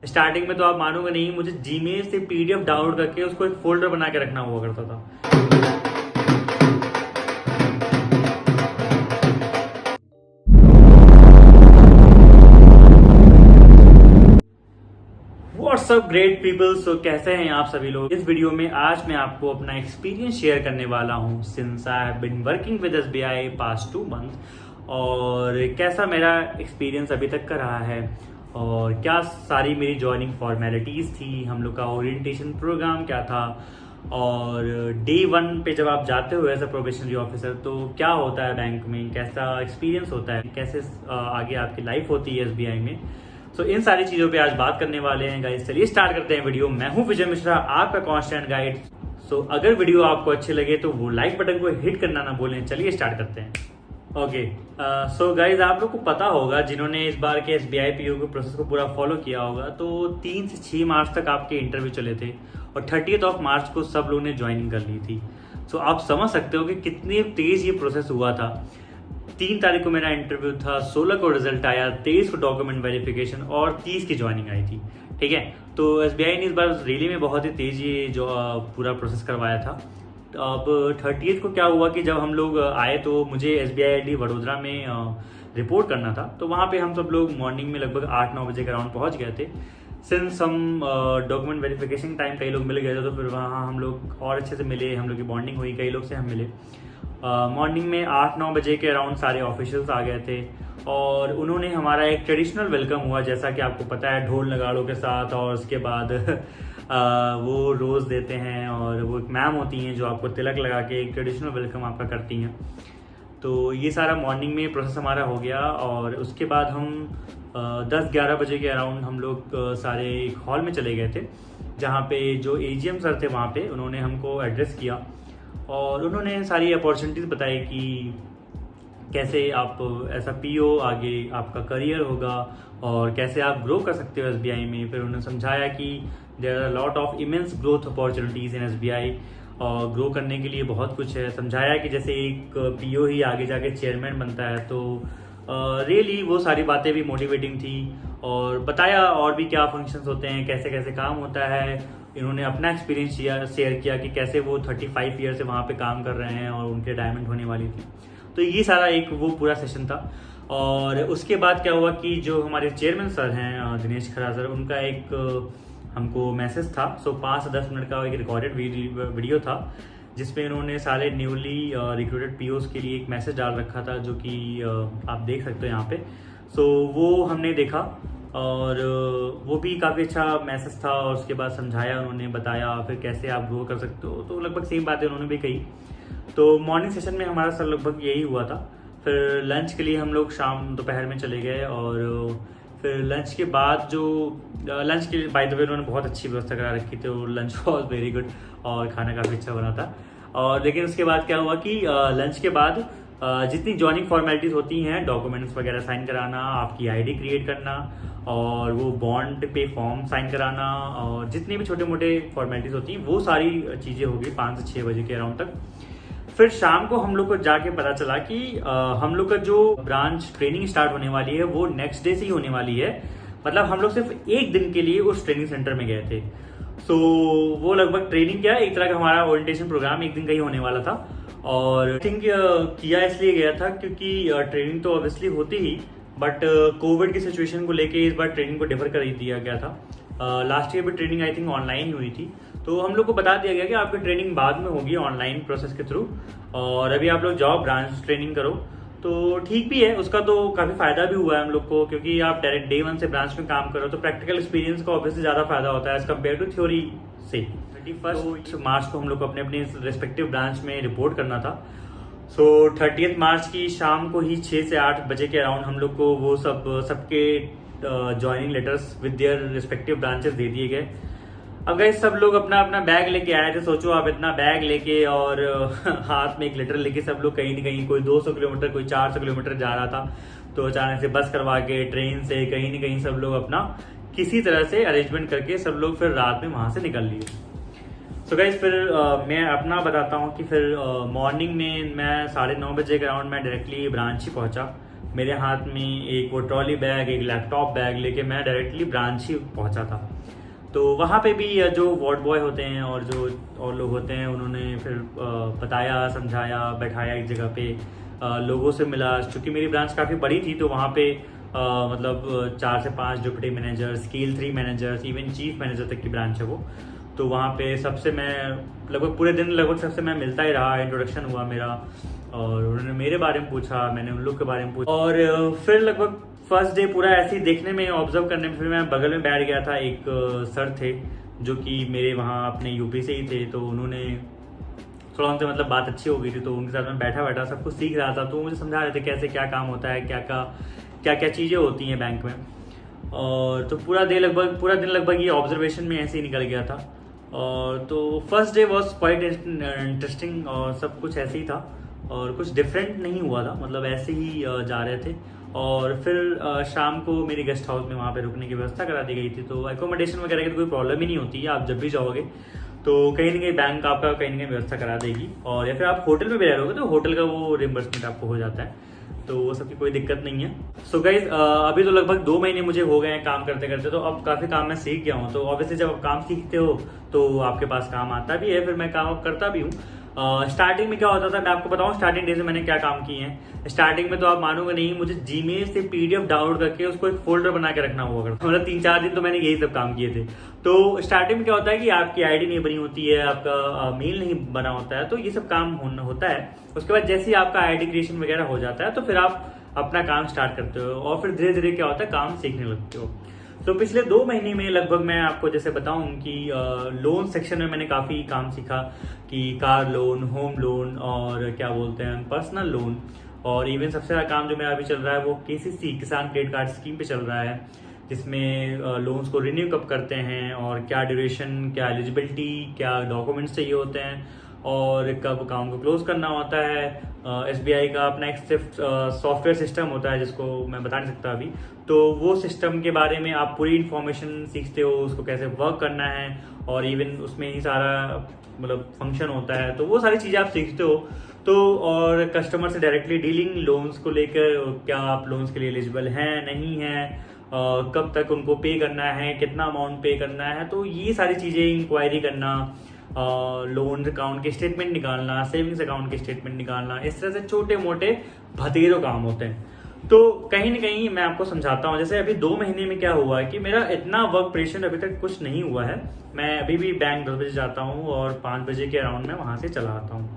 Starting में तो आप मानोगे नहीं, मुझे जीमेल से पीडीएफ डाउनलोड करके उसको एक फोल्डर बना के रखना हुआ करता था। व्हाट्सअप ग्रेट पीपल, सो कैसे हैं आप सभी लोग। इस वीडियो में आज मैं आपको अपना एक्सपीरियंस शेयर करने वाला हूं since I have been working with SBI past 2 month, और कैसा मेरा एक्सपीरियंस अभी तक का रहा है और क्या सारी मेरी ज्वाइनिंग फॉर्मेलिटीज थी, हम लोग का ओरिएंटेशन प्रोग्राम क्या था, और डे 1 पे जब आप जाते हो एज अ प्रोबेशनरी ऑफिसर तो क्या होता है बैंक में, कैसा एक्सपीरियंस होता है, कैसे आगे आपकी लाइफ होती है एसबीआई में। तो इन सारी चीजों पे आज बात करने वाले हैं गाइस। चलिए स्टार्ट करते हैं वीडियो। मैं हूं विजय मिश्रा, आपका कांस्टेंट गाइड। सो अगर वीडियो आपको अच्छे लगे तो वो लाइक बटन को हिट करना ना भूलें। चलिए स्टार्ट करते हैं। ओके, सो गाइज आप लोग को पता होगा, जिन्होंने इस बार के एसबीआई पीओ के प्रोसेस को पूरा फॉलो किया होगा, तो 3 से 6 मार्च तक आपके इंटरव्यू चले थे और 30 मार्च को सब लोगों ने ज्वाइनिंग कर ली थी। सो आप समझ सकते हो कि कितनी तेज ये प्रोसेस हुआ था। 3 तारीख को मेरा इंटरव्यू था, 16 को रिजल्ट आया, 23 को डॉक्यूमेंट वेरिफिकेशन और 30 की ज्वाइनिंग आई थी। ठीक है, तो एसबीआई ने इस बार रियली में बहुत ही तेज ये जो पूरा प्रोसेस करवाया था। अब 30 को क्या हुआ कि जब हम लोग आए तो मुझे एसबीआई वडोदरा में रिपोर्ट करना था। तो वहाँ पे हम सब लोग मॉर्निंग में लगभग 8-9 बजे के अराउंड पहुँच गए थे। सिंस हम डॉक्यूमेंट वेरिफिकेशन टाइम कई लोग मिल गए थे, तो फिर वहाँ हम लोग और अच्छे से मिले, हम लोग की बॉन्डिंग हुई, कई लोग से हम मिले। मॉर्निंग में 8-9 बजे के अराउंड सारे ऑफिशियल्स आ गए थे और उन्होंने हमारा एक ट्रेडिशनल वेलकम हुआ, जैसा कि आपको पता है, ढोल नगाड़ों के साथ। और उसके बाद वो रोज़ देते हैं और वो एक मैम होती हैं जो आपको तिलक लगा के एक ट्रेडिशनल वेलकम आपका करती हैं। तो ये सारा मॉर्निंग में प्रोसेस हमारा हो गया और उसके बाद हम 10-11 बजे के अराउंड हम लोग सारे एक हॉल में चले गए थे, जहाँ पे जो एजीएम सर थे वहाँ पे उन्होंने हमको एड्रेस किया और उन्होंने सारी अपॉर्चुनिटीज़ बताई कि कैसे आप ऐसा पीओ आगे आपका करियर होगा और कैसे आप ग्रो कर सकते हो एसबीआई में। फिर उन्होंने समझाया कि there are lot of immense growth opportunities in SBI और ग्रो करने के लिए बहुत कुछ है। समझाया कि जैसे एक पीओ ही आगे जाके चेयरमैन बनता है, तो रियली वो सारी बातें भी मोटिवेटिंग थी। और बताया और भी क्या फंक्शंस होते हैं, कैसे कैसे काम होता है। इन्होंने अपना एक्सपीरियंस शेयर किया कि कैसे वो 35 ईयर से वहाँ पे काम कर रहे हैं और उनके डायमंड होने वाली थी। तो ये सारा एक वो पूरा सेशन था। और उसके बाद क्या हुआ कि जो हमारे चेयरमैन सर हैं दिनेश खरा सर, उनका एक हमको मैसेज था। सो 5 से 10 मिनट का एक रिकॉर्डेड वीडियो था जिसमें इन्होंने सारे न्यूली रिक्रूटेड पीओस के लिए एक मैसेज डाल रखा था, जो कि आप देख सकते हो यहाँ पे। सो वो हमने देखा और वो भी काफ़ी अच्छा मैसेज था। और उसके बाद समझाया उन्होंने, बताया फिर कैसे आप ग्रो कर सकते हो। तो लगभग सेम बातें उन्होंने भी कही। तो मॉर्निंग सेशन में हमारा सर लगभग यही हुआ था। फिर लंच के लिए हम लोग शाम दोपहर में चले गए और फिर लंच के बाद जो लंच के लिए बाय द वे उन्होंने बहुत अच्छी व्यवस्था करा रखी थी। लंच वॉज वेरी गुड और खाना काफ़ी अच्छा बना था। और लेकिन उसके बाद क्या हुआ कि लंच के बाद जितनी जॉइनिंग फॉर्मेलिटीज़ होती हैं, डॉक्यूमेंट्स वगैरह साइन कराना, आपकी आईडी क्रिएट करना और वो बॉन्ड पे फॉर्म साइन कराना और जितनी भी छोटे मोटे फॉर्मेलिटीज़ होती हैं, वो सारी चीज़ें हो गई 5 से 6 बजे के अराउंड तक। फिर शाम को हम लोग को जाके पता चला कि हम लोग का जो ब्रांच ट्रेनिंग स्टार्ट होने वाली है वो नेक्स्ट डे से ही होने वाली है। मतलब हम लोग सिर्फ एक दिन के लिए उस ट्रेनिंग सेंटर में गए थे। सो वो लगभग ट्रेनिंग क्या है, एक तरह का हमारा ओरिएंटेशन प्रोग्राम एक दिन का ही होने वाला था। और आई थिंक किया इसलिए गया था क्योंकि ट्रेनिंग तो ऑब्वियसली होती ही, बट कोविड की सिचुएशन को लेके इस बार ट्रेनिंग को डिफर कर दिया गया था। लास्ट ईयर भी ट्रेनिंग आई थिंक ऑनलाइन हुई थी, तो हम लोग को बता दिया गया कि आपकी ट्रेनिंग बाद में होगी ऑनलाइन प्रोसेस के थ्रू, और अभी आप लोग जाओ ब्रांच ट्रेनिंग करो। तो ठीक भी है, उसका तो काफ़ी फायदा भी हुआ है हम लोग को, क्योंकि आप डायरेक्ट डे 1 से ब्रांच में काम करो तो प्रैक्टिकल एक्सपीरियंस का ऑब्वियसली ज़्यादा फायदा होता है एज कम्पेयर टू थ्योरी से। 31 मार्च को हम लोग को अपने अपने रेस्पेक्टिव ब्रांच में रिपोर्ट करना था। सो 30 मार्च की शाम को ही 6 से 8 बजे के अराउंड हम लोग को वो सबके joining letters with their respective branches दे दिए गए। अब गाइस सब लोग अपना अपना बैग लेके आए थे। सोचो आप इतना बैग लेके और हाथ में एक लेटर लेके सब लोग कहीं न कहीं, कोई 200 किलोमीटर, कोई 400 किलोमीटर जा रहा था। तो अचानक से बस करवा के ट्रेन से कहीं न कहीं सब लोग अपना किसी तरह से अरेंजमेंट करके सब लोग फिर रात में वहाँ से निकल लिए। सो गाइस फिर मैं अपना बताता हूँ कि फिर मॉर्निंग में मैं 9:30 बजे के अराउंड मैं डायरेक्टली ब्रांच ही पहुँचा। मेरे हाथ में एक वो ट्रॉली बैग, एक लैपटॉप बैग लेके मैं डायरेक्टली ब्रांच ही पहुंचा था। तो वहाँ पे भी जो वार्ड बॉय होते हैं और जो और लोग होते हैं, उन्होंने फिर बताया, समझाया, बैठाया एक जगह पे, लोगों से मिला। चूँकि मेरी ब्रांच काफ़ी बड़ी थी तो वहाँ पे मतलब 4 से 5 deputy manager, scale 3 managers, even chief manager तक की ब्रांच है वो। तो वहाँ पे सबसे मैं लगभग पूरे दिन सबसे मैं मिलता ही रहा, इंट्रोडक्शन हुआ मेरा, और उन्होंने मेरे बारे में पूछा, मैंने उन लोग के बारे में पूछा। और फिर लगभग फर्स्ट डे पूरा ऐसे ही देखने में, ऑब्जर्व करने में, फिर मैं बगल में बैठ गया था। एक सर थे जो कि मेरे वहाँ अपने यूपी से ही थे, तो उन्होंने थोड़ा उनसे मतलब बात अच्छी हो गई थी, तो उनके साथ मैं बैठा सब कुछ सीख रहा था। तो मुझे समझा रहे थे कैसे क्या काम होता है, क्या क्या चीज़ें होती हैं बैंक में। और तो पूरा दिन लगभग ये ऑब्जर्वेशन में ऐसे ही निकल गया था। और तो first day was quite interesting, और सब कुछ ऐसे ही था और कुछ डिफरेंट नहीं हुआ था, मतलब ऐसे ही जा रहे थे। और फिर शाम को मेरे गेस्ट हाउस में वहाँ पे रुकने की व्यवस्था करा दी गई थी। तो एकोमोडेशन वगैरह की तो कोई प्रॉब्लम ही नहीं होती है, आप जब भी जाओगे तो कहीं ना कहीं बैंक आपका कहीं ना कहीं व्यवस्था करा देगी। और या फिर आप होटल में भी रह रहोगे तो होटल का वो रिम्बर्समेंट आपको हो जाता है, तो वो सबकी कोई दिक्कत नहीं है। सो गाइज अभी तो लगभग 2 महीने मुझे हो गए हैं काम करते करते, तो अब काफ़ी काम मैं सीख गया हूँ। तो ऑब्वियसली जब आप काम सीखते हो तो आपके पास काम आता भी है, फिर मैं काम करता भी हूँ। स्टार्टिंग में क्या होता था, मैं आपको बताऊं स्टार्टिंग डेज में मैंने क्या काम किए हैं। स्टार्टिंग में तो आप मानोगे नहीं, मुझे जीमेल से पीडीएफ डाउनलोड करके उसको एक फोल्डर बना के रखना हुआ करता, मतलब 3-4 दिन तो मैंने यही सब काम किए थे। तो स्टार्टिंग में क्या होता है कि आपकी आईडी नहीं बनी होती है, आपका मेल नहीं बना होता है, तो ये सब काम होता है। उसके बाद जैसे ही आपका आईडी क्रिएशन वगैरह हो जाता है तो फिर आप अपना काम स्टार्ट करते हो और फिर धीरे धीरे क्या होता है, काम सीखने लगते हो। तो पिछले 2 महीने में लगभग मैं आपको जैसे बताऊं कि लोन सेक्शन में मैंने काफ़ी काम सीखा कि कार लोन, होम लोन और क्या बोलते हैं पर्सनल लोन, और इवन सबसे ज़्यादा काम जो मेरा अभी चल रहा है वो केसीसी किसान क्रेडिट कार्ड स्कीम पे चल रहा है, जिसमें लोन्स को रिन्यू कब करते हैं और क्या ड्यूरेशन, क्या एलिजिबिलिटी, क्या डॉक्यूमेंट्स चाहिए होते हैं और कब अकाउंट को क्लोज करना होता है। एसबीआई का अपना एक सिर्फ सॉफ्टवेयर सिस्टम होता है जिसको मैं बता नहीं सकता अभी, तो वो सिस्टम के बारे में आप पूरी इन्फॉर्मेशन सीखते हो, उसको कैसे वर्क करना है, और इवन उसमें ही सारा मतलब फंक्शन होता है, तो वो सारी चीज़ें आप सीखते हो। तो और कस्टमर से डायरेक्टली डीलिंग, लोन्स को लेकर, क्या आप लोन्स के लिए एलिजिबल हैं नहीं हैं, कब तक उनको पे करना है, कितना अमाउंट पे करना है, तो ये सारी चीज़ें इंक्वायरी करना, लोन अकाउंट के स्टेटमेंट निकालना, सेविंग्स अकाउंट के स्टेटमेंट निकालना, इस तरह से छोटे मोटे भतीजों काम होते हैं। तो कहीं ना कहीं मैं आपको समझाता हूँ, जैसे अभी 2 महीने में क्या हुआ है कि मेरा इतना वर्क प्रेशर अभी तक कुछ नहीं हुआ है। मैं अभी भी बैंक 10 बजे जाता हूँ और 5 बजे के अराउंड में वहां से चला आता हूँ,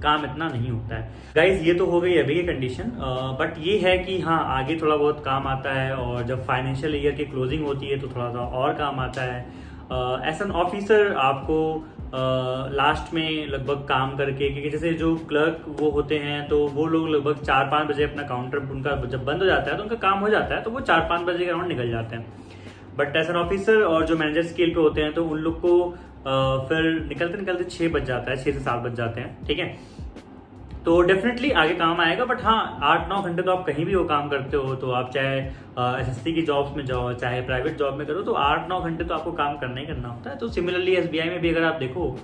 काम इतना नहीं होता है। गाइज ये तो हो गई अभी की कंडीशन, बट ये है कि हाँ आगे थोड़ा बहुत काम आता है, और जब फाइनेंशियल ईयर की क्लोजिंग होती है तो थोड़ा सा और काम आता है। एज एन ऑफिसर आपको लास्ट में लगभग काम करके, क्योंकि जैसे जो क्लर्क वो होते हैं तो वो लोग लगभग 4-5 बजे अपना काउंटर उनका जब बंद हो जाता है तो उनका काम हो जाता है, तो वो 4-5 बजे के अराउंड निकल जाते हैं। बट एज एन ऑफिसर और जो मैनेजर स्केल पे होते हैं तो उन लोग को फिर निकलते निकलते 6 बज जाता है, 6 से 7 बज जाते हैं, ठीक है। तो डेफिनेटली आगे काम आएगा, बट हाँ 8-9 घंटे तो आप कहीं भी वो काम करते हो, तो आप चाहे एसएससी की जॉब्स में जाओ चाहे प्राइवेट जॉब में करो, तो 8-9 घंटे तो आपको काम करना ही करना होता है। तो सिमिलरली एसबीआई में भी अगर आप देखो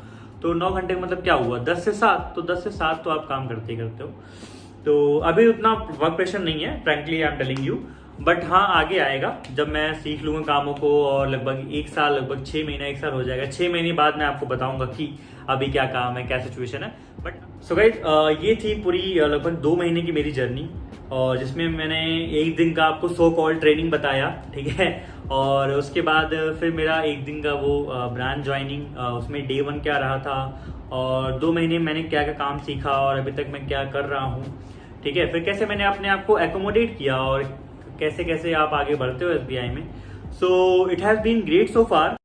तो 9 घंटे का मतलब क्या हुआ, 10 से 7, तो 10 से 7 तो आप काम करते ही करते हो। तो अभी उतना वर्क प्रेशर नहीं है, frankly I am telling you, but हाँ आगे आएगा जब मैं सीख लूंगा कामों को, और लगभग 1 साल, लगभग 6 महीना 1 साल हो जाएगा। 6 महीने बाद मैं आपको बताऊंगा कि अभी क्या काम है, क्या सिचुएशन है। बट सो गाइस ये थी पूरी लगभग 2 महीने की मेरी जर्नी, और जिसमें मैंने 1 दिन का आपको सो कॉल ट्रेनिंग बताया, ठीक है। और उसके बाद फिर मेरा 1 दिन का वो ब्रांच ज्वाइनिंग, उसमें डे 1 क्या रहा था, और 2 महीने में मैंने क्या क्या काम सीखा और अभी तक मैं क्या कर रहा हूँ, ठीक है। फिर कैसे मैंने अपने आप को एकोमोडेट किया और कैसे कैसे आप आगे बढ़ते हो एसबीआई में। So it has been great so far.